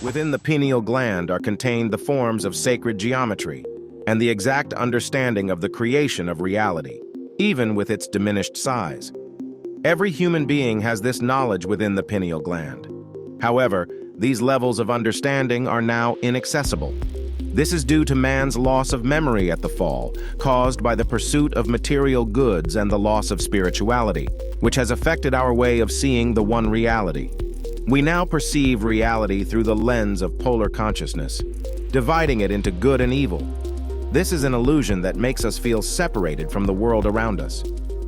Within the pineal gland are contained the forms of sacred geometry and the exact understanding of the creation of reality, even with its diminished size. Every human being has this knowledge within the pineal gland. However, these levels of understanding are now inaccessible. This is due to man's loss of memory at the fall, caused by the pursuit of material goods and the loss of spirituality, which has affected our way of seeing the one reality. We now perceive reality through the lens of polar consciousness, dividing it into good and evil. This is an illusion that makes us feel separated from the world around us.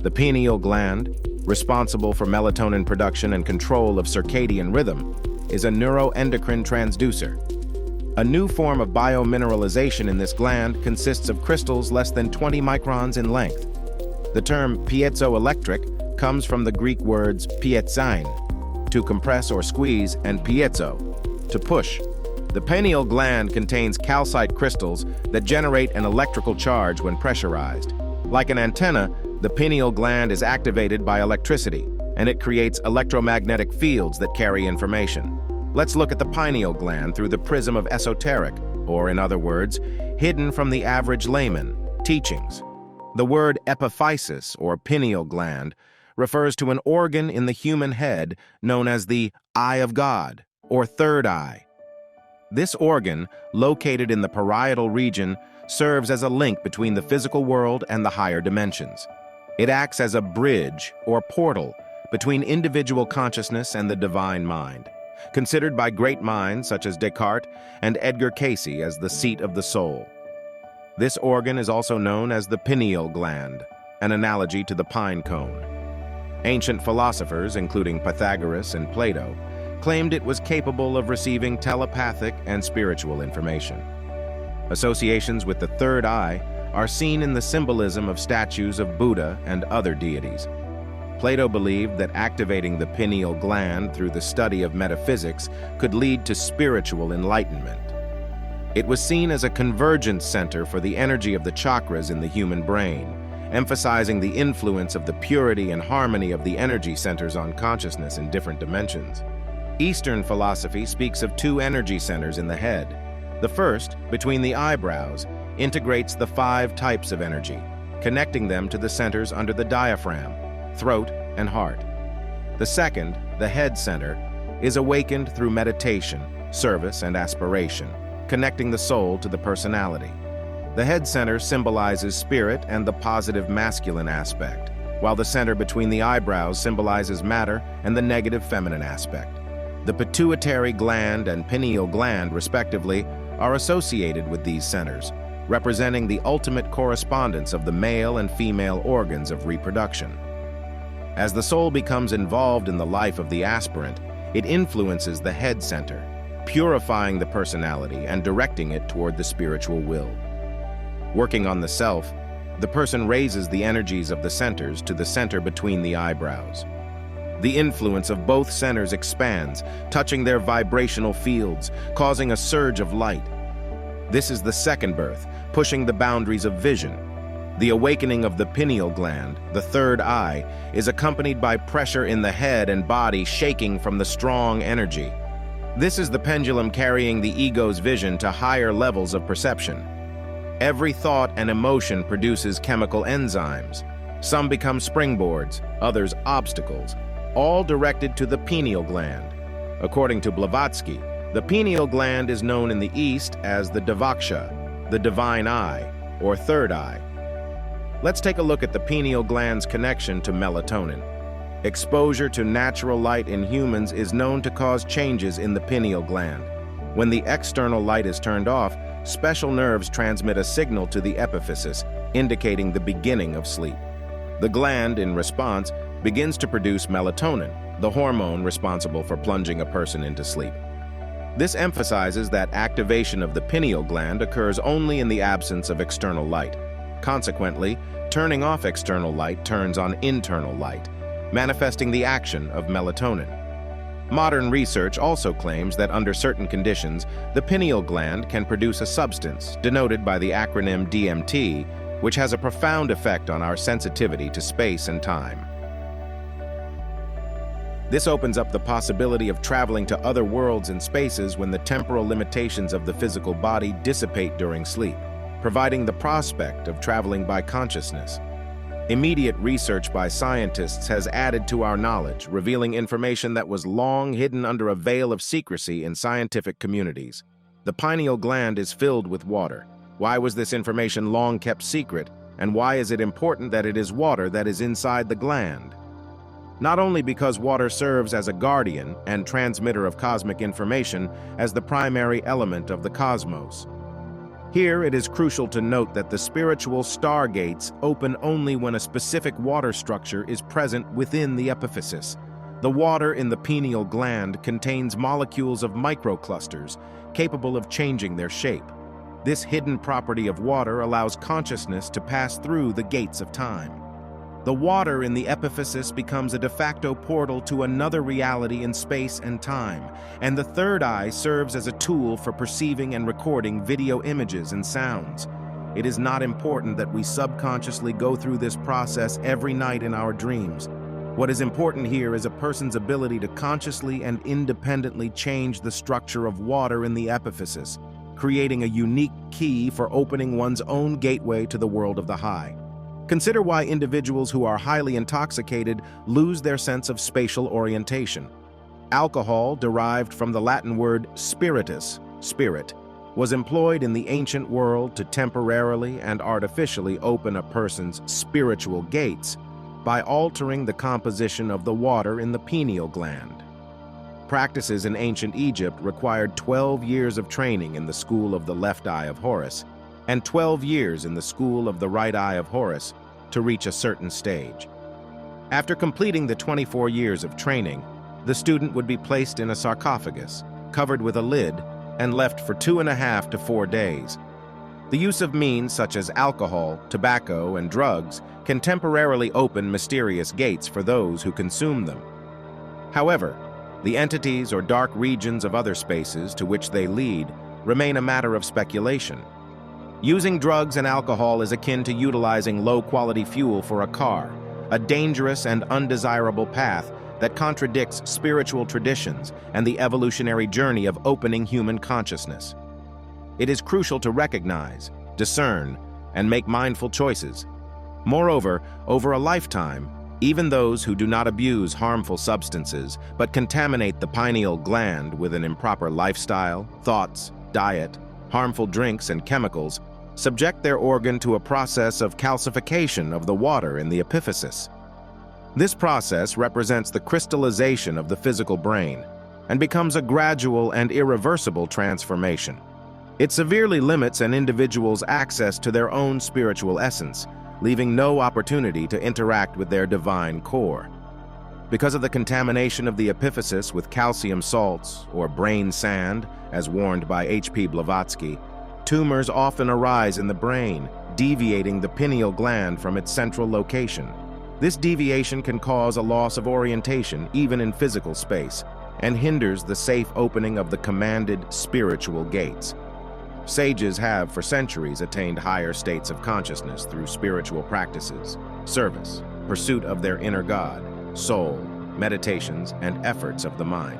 The pineal gland, responsible for melatonin production and control of circadian rhythm, is a neuroendocrine transducer. A new form of biomineralization in this gland consists of crystals less than 20 microns in length. The term piezoelectric comes from the Greek words pietzein, to compress or squeeze, and piezo, to push. The pineal gland contains calcite crystals that generate an electrical charge when pressurized. Like an antenna, the pineal gland is activated by electricity, and it creates electromagnetic fields that carry information. Let's look at the pineal gland through the prism of esoteric, or in other words, hidden from the average layman, teachings. The word epiphysis, or pineal gland, refers to an organ in the human head known as the Eye of God, or third eye. This organ, located in the parietal region, serves as a link between the physical world and the higher dimensions. It acts as a bridge, or portal, between individual consciousness and the divine mind, considered by great minds such as Descartes and Edgar Cayce as the seat of the soul. This organ is also known as the pineal gland, an analogy to the pine cone. Ancient philosophers, including Pythagoras and Plato, claimed it was capable of receiving telepathic and spiritual information. Associations with the third eye are seen in the symbolism of statues of Buddha and other deities. Plato believed that activating the pineal gland through the study of metaphysics could lead to spiritual enlightenment. It was seen as a convergence center for the energy of the chakras in the human brain, emphasizing the influence of the purity and harmony of the energy centers on consciousness in different dimensions. Eastern philosophy speaks of two energy centers in the head. The first, between the eyebrows, integrates the 5 types of energy, connecting them to the centers under the diaphragm, throat, and heart. The second, the head center, is awakened through meditation, service, and aspiration, connecting the soul to the personality. The head center symbolizes spirit and the positive masculine aspect, while the center between the eyebrows symbolizes matter and the negative feminine aspect. The pituitary gland and pineal gland, respectively, are associated with these centers, representing the ultimate correspondence of the male and female organs of reproduction. As the soul becomes involved in the life of the aspirant, it influences the head center, purifying the personality and directing it toward the spiritual will. Working on the self, the person raises the energies of the centers to the center between the eyebrows. The influence of both centers expands, touching their vibrational fields, causing a surge of light. This is the second birth, pushing the boundaries of vision. The awakening of the pineal gland, the third eye, is accompanied by pressure in the head and body shaking from the strong energy. This is the pendulum carrying the ego's vision to higher levels of perception. Every thought and emotion produces chemical enzymes. Some become springboards, others obstacles, all directed to the pineal gland. According to Blavatsky, the pineal gland is known in the East as the Dvaksha, the divine eye, or third eye. Let's take a look at the pineal gland's connection to melatonin. Exposure to natural light in humans is known to cause changes in the pineal gland. When the external light is turned off, special nerves transmit a signal to the epiphysis, indicating the beginning of sleep. The gland, in response, begins to produce melatonin, the hormone responsible for plunging a person into sleep. This emphasizes that activation of the pineal gland occurs only in the absence of external light. Consequently, turning off external light turns on internal light, manifesting the action of melatonin. Modern research also claims that under certain conditions, the pineal gland can produce a substance, denoted by the acronym DMT, which has a profound effect on our sensitivity to space and time. This opens up the possibility of traveling to other worlds and spaces when the temporal limitations of the physical body dissipate during sleep, providing the prospect of traveling by consciousness. Immediate research by scientists has added to our knowledge, revealing information that was long hidden under a veil of secrecy in scientific communities. The pineal gland is filled with water. Why was this information long kept secret, and why is it important that it is water that is inside the gland? Not only because water serves as a guardian and transmitter of cosmic information as the primary element of the cosmos. Here, it is crucial to note that the spiritual stargates open only when a specific water structure is present within the epiphysis. The water in the pineal gland contains molecules of microclusters capable of changing their shape. This hidden property of water allows consciousness to pass through the gates of time. The water in the epiphysis becomes a de facto portal to another reality in space and time, and the third eye serves as a tool for perceiving and recording video images and sounds. It is not important that we subconsciously go through this process every night in our dreams. What is important here is a person's ability to consciously and independently change the structure of water in the epiphysis, creating a unique key for opening one's own gateway to the world of the high. Consider why individuals who are highly intoxicated lose their sense of spatial orientation. Alcohol, derived from the Latin word spiritus, spirit, was employed in the ancient world to temporarily and artificially open a person's spiritual gates by altering the composition of the water in the pineal gland. Practices in ancient Egypt required 12 years of training in the school of the left eye of Horus, and 12 years in the school of the right eye of Horus to reach a certain stage. After completing the 24 years of training, the student would be placed in a sarcophagus, covered with a lid, and left for 2.5 to 4 days. The use of means such as alcohol, tobacco, and drugs can temporarily open mysterious gates for those who consume them. However, the entities or dark regions of other spaces to which they lead remain a matter of speculation. Using drugs and alcohol is akin to utilizing low-quality fuel for a car, a dangerous and undesirable path that contradicts spiritual traditions and the evolutionary journey of opening human consciousness. It is crucial to recognize, discern, and make mindful choices. Moreover, over a lifetime, even those who do not abuse harmful substances but contaminate the pineal gland with an improper lifestyle, thoughts, diet, harmful drinks, and chemicals subject their organ to a process of calcification of the water in the epiphysis. This process represents the crystallization of the physical brain and becomes a gradual and irreversible transformation. It severely limits an individual's access to their own spiritual essence, leaving no opportunity to interact with their divine core. Because of the contamination of the epiphysis with calcium salts or brain sand, as warned by H.P. Blavatsky, tumors often arise in the brain, deviating the pineal gland from its central location. This deviation can cause a loss of orientation even in physical space and hinders the safe opening of the commanded spiritual gates. Sages have for centuries attained higher states of consciousness through spiritual practices, service, pursuit of their inner God, soul, meditations, and efforts of the mind.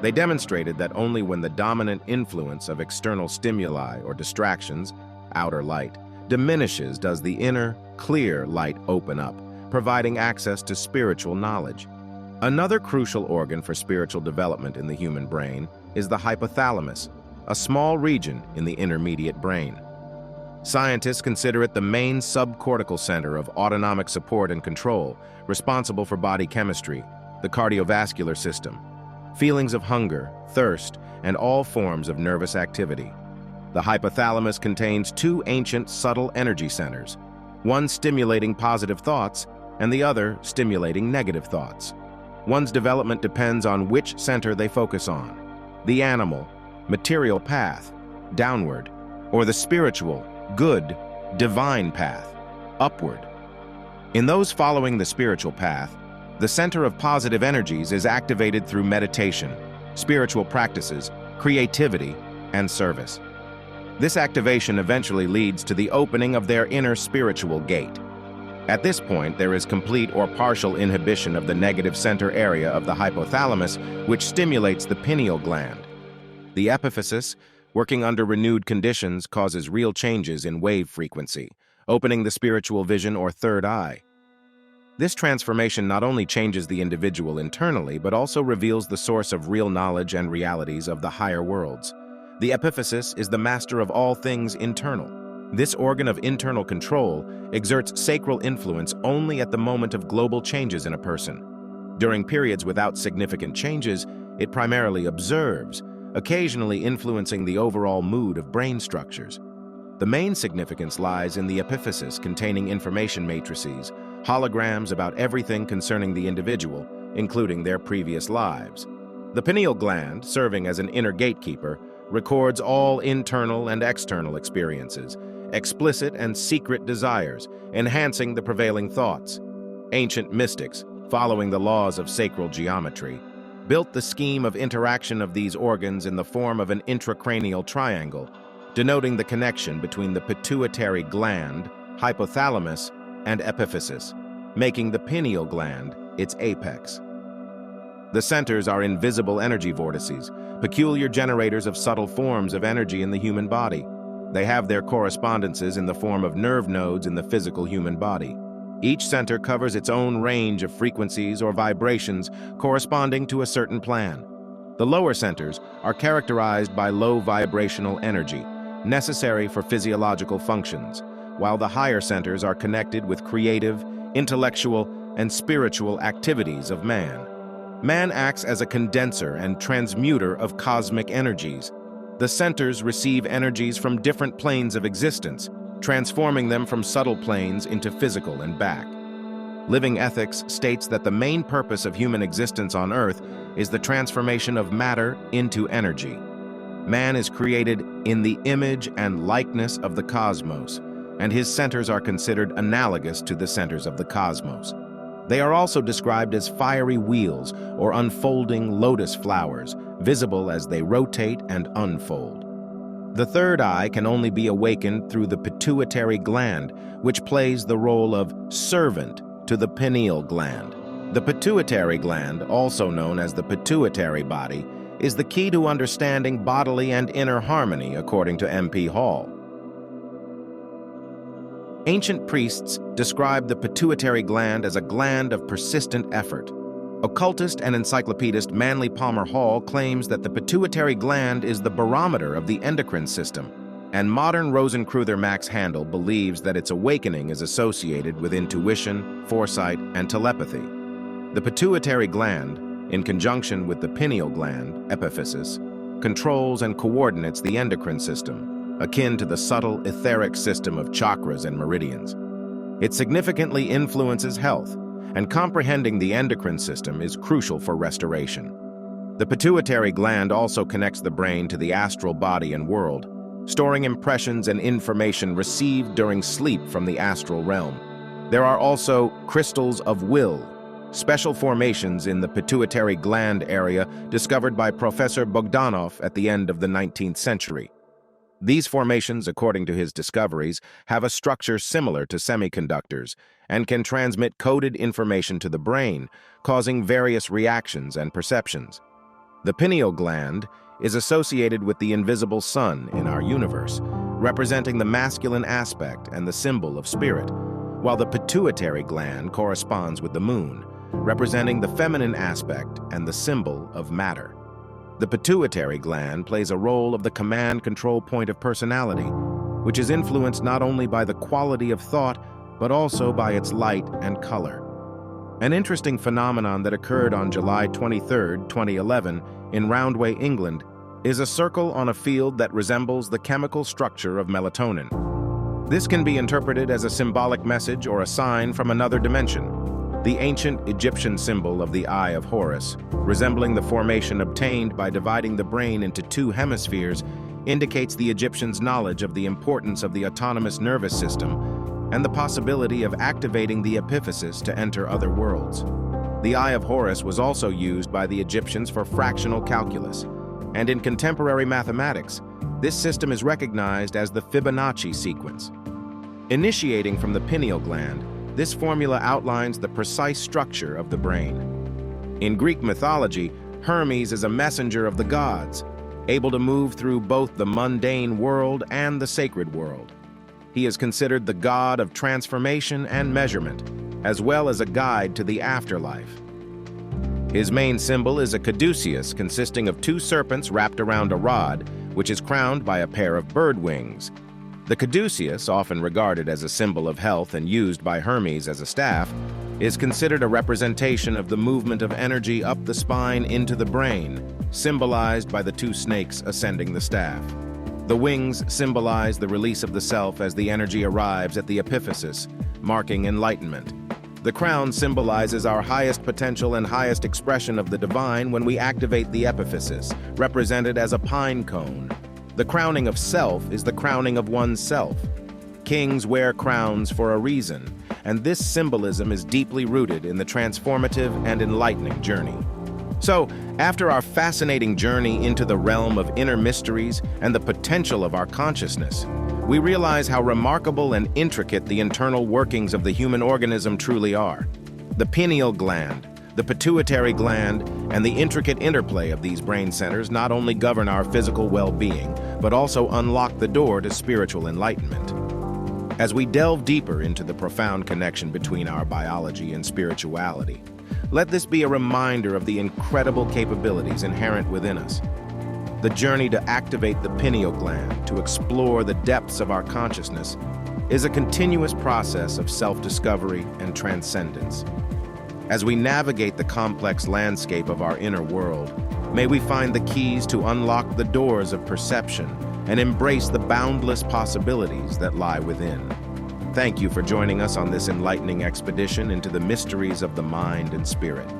They demonstrated that only when the dominant influence of external stimuli or distractions, outer light, diminishes does the inner, clear light open up, providing access to spiritual knowledge. Another crucial organ for spiritual development in the human brain is the hypothalamus, a small region in the intermediate brain. Scientists consider it the main subcortical center of autonomic support and control, responsible for body chemistry, the cardiovascular system, feelings of hunger, thirst, and all forms of nervous activity. The hypothalamus contains two ancient subtle energy centers, one stimulating positive thoughts and the other stimulating negative thoughts. One's development depends on which center they focus on: the animal, material path, downward, or the spiritual, good, divine path, upward. In those following the spiritual path, the center of positive energies is activated through meditation, spiritual practices, creativity, and service. This activation eventually leads to the opening of their inner spiritual gate. At this point, there is complete or partial inhibition of the negative center area of the hypothalamus, which stimulates the pineal gland. The epiphysis, working under renewed conditions, causes real changes in wave frequency, opening the spiritual vision or third eye. This transformation not only changes the individual internally, but also reveals the source of real knowledge and realities of the higher worlds. The epiphysis is the master of all things internal. This organ of internal control exerts sacral influence only at the moment of global changes in a person. During periods without significant changes, it primarily observes, occasionally influencing the overall mood of brain structures. The main significance lies in the epiphysis containing information matrices, holograms about everything concerning the individual, including their previous lives. The pineal gland, serving as an inner gatekeeper, records all internal and external experiences, explicit and secret desires, enhancing the prevailing thoughts. Ancient mystics, following the laws of sacral geometry, built the scheme of interaction of these organs in the form of an intracranial triangle, denoting the connection between the pituitary gland, hypothalamus, and epiphysis, making the pineal gland its apex. The centers are invisible energy vortices, peculiar generators of subtle forms of energy in the human body. They have their correspondences in the form of nerve nodes in the physical human body. Each center covers its own range of frequencies or vibrations corresponding to a certain plan. The lower centers are characterized by low vibrational energy, necessary for physiological functions, while the higher centers are connected with creative, intellectual, and spiritual activities of man. Man acts as a condenser and transmuter of cosmic energies. The centers receive energies from different planes of existence, transforming them from subtle planes into physical and back. Living Ethics states that the main purpose of human existence on Earth is the transformation of matter into energy. Man is created in the image and likeness of the cosmos, and his centers are considered analogous to the centers of the cosmos. They are also described as fiery wheels or unfolding lotus flowers, visible as they rotate and unfold. The third eye can only be awakened through the pituitary gland, which plays the role of servant to the pineal gland. The pituitary gland, also known as the pituitary body, is the key to understanding bodily and inner harmony, according to M.P. Hall. Ancient priests described the pituitary gland as a gland of persistent effort. Occultist and encyclopedist Manly Palmer Hall claims that the pituitary gland is the barometer of the endocrine system, and modern Rosenkreuther Max Handel believes that its awakening is associated with intuition, foresight, and telepathy. The pituitary gland, in conjunction with the pineal gland, epiphysis, controls and coordinates the endocrine system, akin to the subtle etheric system of chakras and meridians. It significantly influences health, and comprehending the endocrine system is crucial for restoration. The pituitary gland also connects the brain to the astral body and world, storing impressions and information received during sleep from the astral realm. There are also crystals of will, special formations in the pituitary gland area discovered by Professor Bogdanov at the end of the 19th century. These formations, according to his discoveries, have a structure similar to semiconductors and can transmit coded information to the brain, causing various reactions and perceptions. The pineal gland is associated with the invisible sun in our universe, representing the masculine aspect and the symbol of spirit, while the pituitary gland corresponds with the moon, representing the feminine aspect and the symbol of matter. The pituitary gland plays a role of the command-control point of personality, which is influenced not only by the quality of thought, but also by its light and color. An interesting phenomenon that occurred on July 23, 2011, in Roundway, England, is a circle on a field that resembles the chemical structure of melatonin. This can be interpreted as a symbolic message or a sign from another dimension. The ancient Egyptian symbol of the Eye of Horus, resembling the formation obtained by dividing the brain into two hemispheres, indicates the Egyptians' knowledge of the importance of the autonomous nervous system and the possibility of activating the epiphysis to enter other worlds. The Eye of Horus was also used by the Egyptians for fractional calculus, and in contemporary mathematics, this system is recognized as the Fibonacci sequence. Initiating from the pineal gland, This formula outlines the precise structure of the brain. In Greek mythology, Hermes is a messenger of the gods, able to move through both the mundane world and the sacred world. He is considered the god of transformation and measurement, as well as a guide to the afterlife. His main symbol is a caduceus consisting of two serpents wrapped around a rod, which is crowned by a pair of bird wings. The caduceus, often regarded as a symbol of health and used by Hermes as a staff, is considered a representation of the movement of energy up the spine into the brain, symbolized by the two snakes ascending the staff. The wings symbolize the release of the self as the energy arrives at the epiphysis, marking enlightenment. The crown symbolizes our highest potential and highest expression of the divine when we activate the epiphysis, represented as a pine cone. The crowning of self is the crowning of oneself. Kings wear crowns for a reason, and this symbolism is deeply rooted in the transformative and enlightening journey. So, after our fascinating journey into the realm of inner mysteries and the potential of our consciousness, we realize how remarkable and intricate the internal workings of the human organism truly are. The pineal gland, the pituitary gland, and the intricate interplay of these brain centers not only govern our physical well-being, but also unlock the door to spiritual enlightenment. As we delve deeper into the profound connection between our biology and spirituality, let this be a reminder of the incredible capabilities inherent within us. The journey to activate the pineal gland, to explore the depths of our consciousness, is a continuous process of self-discovery and transcendence. As we navigate the complex landscape of our inner world, may we find the keys to unlock the doors of perception and embrace the boundless possibilities that lie within. Thank you for joining us on this enlightening expedition into the mysteries of the mind and spirit.